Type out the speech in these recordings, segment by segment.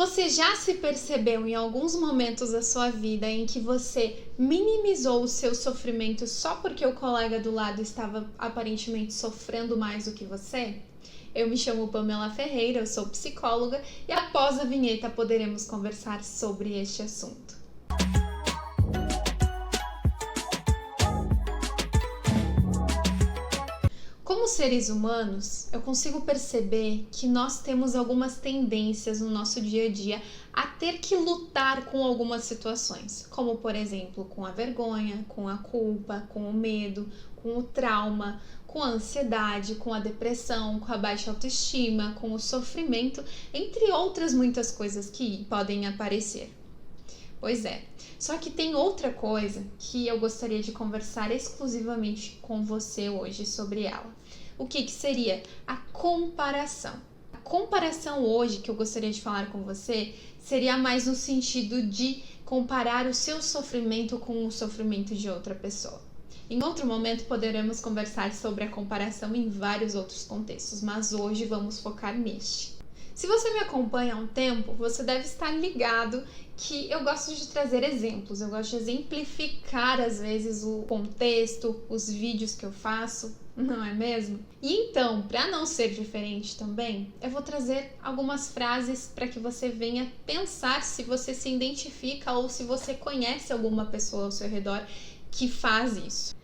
Você já se percebeu em alguns momentos da sua vida em que você minimizou o seu sofrimento só porque o colega do lado estava aparentemente sofrendo mais do que você? Eu me chamo Pamela Ferreira, eu sou psicóloga e após a vinheta poderemos conversar sobre este assunto. Como seres humanos, eu consigo perceber que nós temos algumas tendências no nosso dia a dia a ter que lutar com algumas situações, como por exemplo com a vergonha, com a culpa, com o medo, com o trauma, com a ansiedade, com a depressão, com a baixa autoestima, com o sofrimento, entre outras muitas coisas que podem aparecer. Pois é, só que tem outra coisa que eu gostaria de conversar exclusivamente com você hoje sobre ela. O que seria? A comparação. A comparação hoje que eu gostaria de falar com você seria mais no sentido de comparar o seu sofrimento com o sofrimento de outra pessoa. Em outro momento poderemos conversar sobre a comparação em vários outros contextos, mas hoje vamos focar neste. Se você me acompanha há um tempo, você deve estar ligado que eu gosto de trazer exemplos, eu gosto de exemplificar às vezes o contexto, os vídeos que eu faço, não é mesmo? E então, para não ser diferente também, eu vou trazer algumas frases para que você venha pensar se você se identifica ou se você conhece alguma pessoa ao seu redor que faz isso.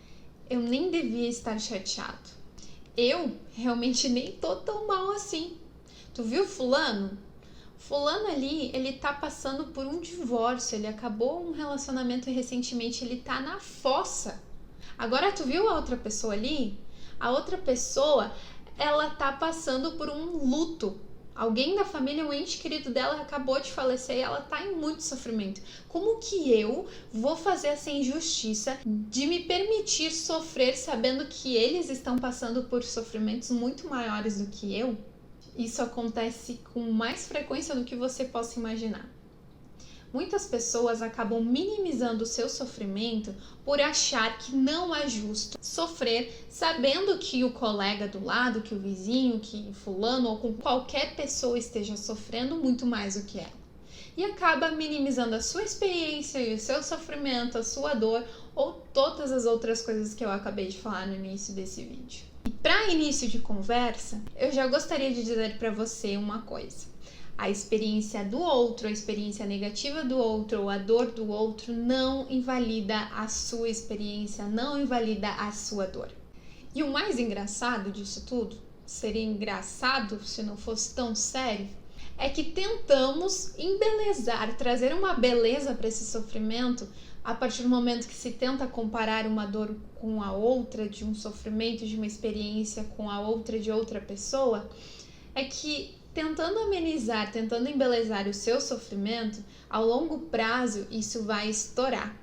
Eu nem devia estar chateado. Eu realmente nem tô tão mal assim. Tu viu fulano? Fulano ali, ele tá passando por um divórcio, ele acabou um relacionamento e recentemente ele tá na fossa. Agora tu viu a outra pessoa ali? A outra pessoa, ela tá passando por um luto. Alguém da família, um ente querido dela acabou de falecer e ela tá em muito sofrimento. Como que eu vou fazer essa injustiça de me permitir sofrer sabendo que eles estão passando por sofrimentos muito maiores do que eu? Isso acontece com mais frequência do que você possa imaginar. Muitas pessoas acabam minimizando o seu sofrimento por achar que não é justo sofrer sabendo que o colega do lado, que o vizinho, que fulano ou com qualquer pessoa esteja sofrendo muito mais do que ela. E acaba minimizando a sua experiência e o seu sofrimento, a sua dor ou todas as outras coisas que eu acabei de falar no início desse vídeo. E para início de conversa, eu já gostaria de dizer para você uma coisa. A experiência do outro, a experiência negativa do outro ou a dor do outro não invalida a sua experiência, não invalida a sua dor. E o mais engraçado disso tudo, seria engraçado se não fosse tão sério, é que tentamos embelezar, trazer uma beleza para esse sofrimento a partir do momento que se tenta comparar uma dor com a outra, de um sofrimento, de uma experiência com a outra de outra pessoa, é que tentando amenizar, tentando embelezar o seu sofrimento, ao longo prazo isso vai estourar.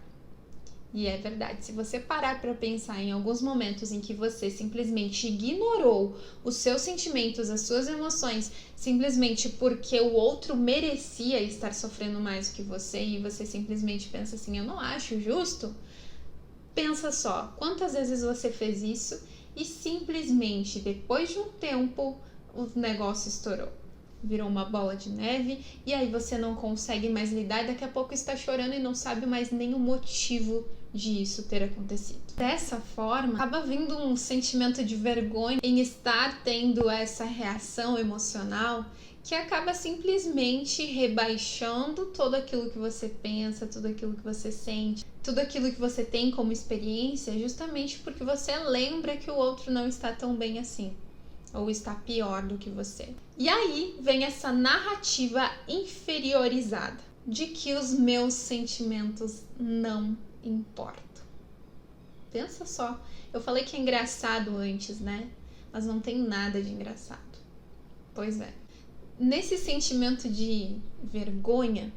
E é verdade, se você parar para pensar em alguns momentos em que você simplesmente ignorou os seus sentimentos, as suas emoções, simplesmente porque o outro merecia estar sofrendo mais do que você e você simplesmente pensa assim, eu não acho justo, pensa só, quantas vezes você fez isso e simplesmente depois de um tempo o negócio estourou. Virou uma bola de neve e aí você não consegue mais lidar e daqui a pouco está chorando e não sabe mais nem o motivo de isso ter acontecido. Dessa forma, acaba vindo um sentimento de vergonha em estar tendo essa reação emocional que acaba simplesmente rebaixando tudo aquilo que você pensa, tudo aquilo que você sente, tudo aquilo que você tem como experiência, justamente porque você lembra que o outro não está tão bem assim. Ou está pior do que você. E aí vem essa narrativa inferiorizada de que os meus sentimentos não importam. Pensa só, eu falei que é engraçado antes, né? Mas não tem nada de engraçado. Pois é. Nesse sentimento de vergonha,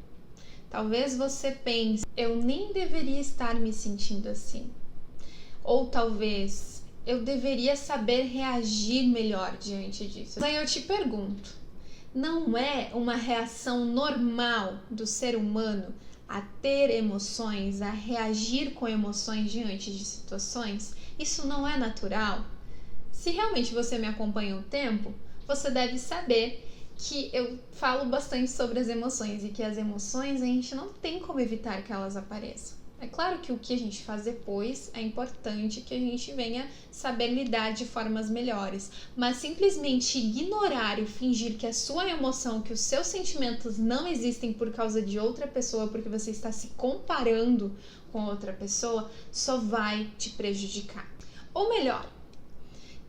talvez você pense, eu nem deveria estar me sentindo assim. Ou talvez eu deveria saber reagir melhor diante disso. Aí eu te pergunto, não é uma reação normal do ser humano a ter emoções, a reagir com emoções diante de situações? Isso não é natural? Se realmente você me acompanha um tempo, você deve saber que eu falo bastante sobre as emoções e que as emoções a gente não tem como evitar que elas apareçam. É claro que o que a gente faz depois é importante que a gente venha saber lidar de formas melhores, mas simplesmente ignorar e fingir que a sua emoção, que os seus sentimentos não existem por causa de outra pessoa, porque você está se comparando com outra pessoa, só vai te prejudicar. Ou melhor,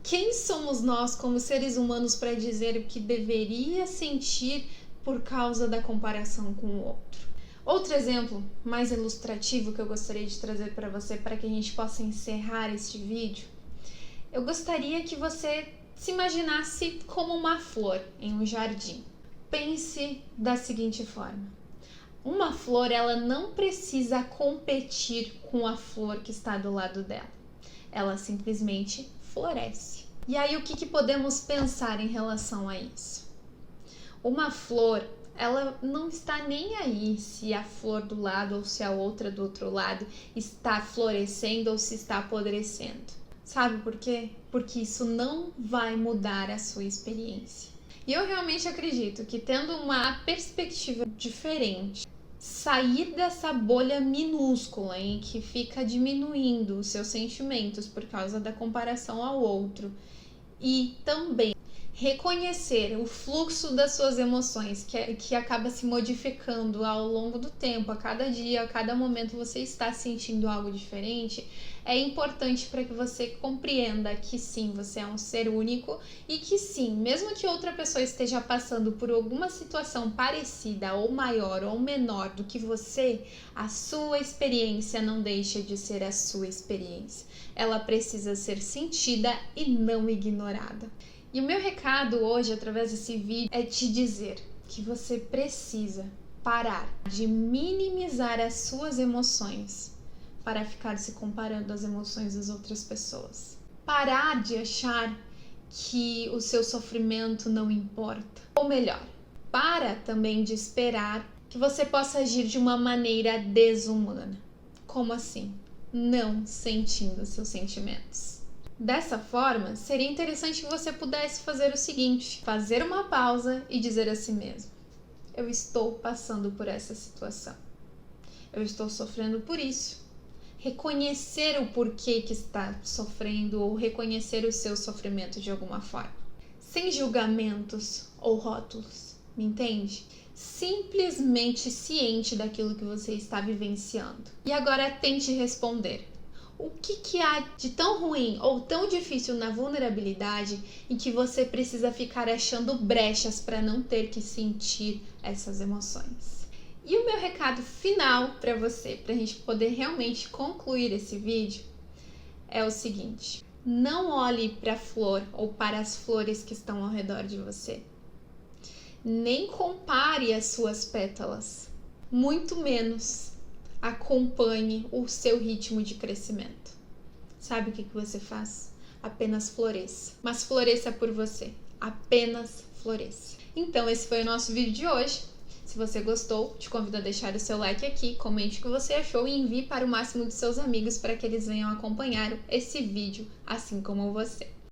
quem somos nós como seres humanos para dizer o que deveria sentir por causa da comparação com o outro? Outro exemplo mais ilustrativo que eu gostaria de trazer para você, para que a gente possa encerrar este vídeo, eu gostaria que você se imaginasse como uma flor em um jardim. Pense da seguinte forma: uma flor, ela não precisa competir com a flor que está do lado dela. Ela simplesmente floresce. E aí, o que podemos pensar em relação a isso? Uma flor, ela não está nem aí se a flor do lado ou se a outra do outro lado está florescendo ou se está apodrecendo. Sabe por quê? Porque isso não vai mudar a sua experiência. E eu realmente acredito que, tendo uma perspectiva diferente, sair dessa bolha minúscula em que fica diminuindo os seus sentimentos por causa da comparação ao outro e também reconhecer o fluxo das suas emoções, que acaba se modificando ao longo do tempo, a cada dia, a cada momento você está sentindo algo diferente, é importante para que você compreenda que sim, você é um ser único e que sim, mesmo que outra pessoa esteja passando por alguma situação parecida ou maior ou menor do que você, a sua experiência não deixa de ser a sua experiência. Ela precisa ser sentida e não ignorada. E o meu recado hoje, através desse vídeo, é te dizer que você precisa parar de minimizar as suas emoções para ficar se comparando às emoções das outras pessoas. Parar de achar que o seu sofrimento não importa. Ou melhor, para também de esperar que você possa agir de uma maneira desumana. Como assim? Não sentindo seus sentimentos. Dessa forma, seria interessante que você pudesse fazer o seguinte: fazer uma pausa e dizer a si mesmo: eu estou passando por essa situação. Eu estou sofrendo por isso. Reconhecer o porquê que está sofrendo ou reconhecer o seu sofrimento de alguma forma. Sem julgamentos ou rótulos, me entende? Simplesmente ciente daquilo que você está vivenciando. E agora tente responder. O que há de tão ruim ou tão difícil na vulnerabilidade em que você precisa ficar achando brechas para não ter que sentir essas emoções? E o meu recado final para você, para a gente poder realmente concluir esse vídeo, é o seguinte: não olhe para a flor ou para as flores que estão ao redor de você. Nem compare as suas pétalas, muito menos acompanhe o seu ritmo de crescimento. Sabe o que você faz? Apenas floresça. Mas floresça por você. Apenas floresça. Então, esse foi o nosso vídeo de hoje. Se você gostou, te convido a deixar o seu like aqui, comente o que você achou e envie para o máximo de seus amigos para que eles venham acompanhar esse vídeo, assim como você.